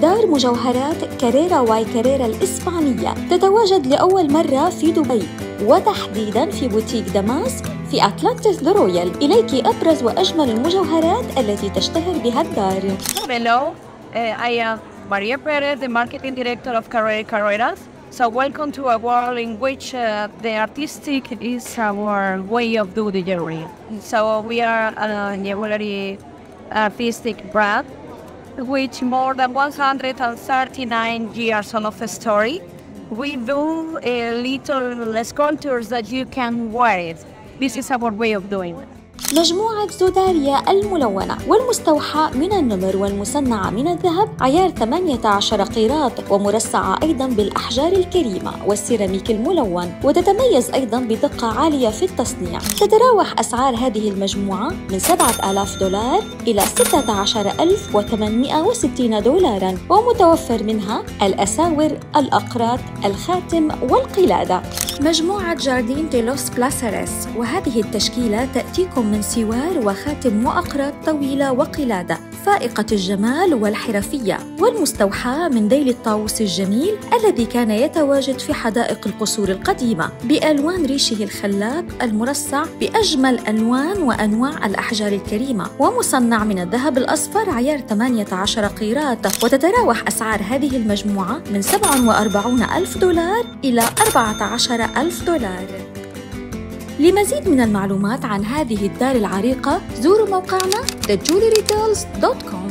دار مجوهرات كاريرا واي كاريرا الإسبانية تتواجد لأول مرة في دبي، وتحديداً في بوتيك دماسك في أتلانتس ذا رويال. إليك أبرز وأجمل المجوهرات التي تشتهر بها الدار. Hello, I am Maria Perez, the marketing director of Carreras. So welcome to a world in which the artistic is our way of doing the jewelry. So we are a jewelry artistic brand which more than 139 years of a story. We do little sculptures that you can wear it. This is our way of doing it. مجموعة زوداريا الملونة والمستوحاة من النمر والمصنعة من الذهب عيار 18 قيراط، ومرصعة أيضاً بالأحجار الكريمة والسيراميك الملون، وتتميز أيضاً بدقة عالية في التصنيع. تتراوح أسعار هذه المجموعة من $7,000 إلى $16,860، ومتوفر منها الأساور، الأقراط، الخاتم والقلادة. مجموعة جاردين دي لوس بلاساريس، وهذه التشكيلة تأتيكم من سوار وخاتم وأقراط طويلة وقلادة فائقة الجمال والحرفية، والمستوحاة من ديل الطاووس الجميل الذي كان يتواجد في حدائق القصور القديمة، بألوان ريشه الخلاب المرصع بأجمل ألوان وأنواع الأحجار الكريمة، ومصنع من الذهب الأصفر عيار 18 قيراط. وتتراوح أسعار هذه المجموعة من $47,000 إلى $14,000. لمزيد من المعلومات عن هذه الدار العريقة زوروا موقعنا thejewelrytales.com.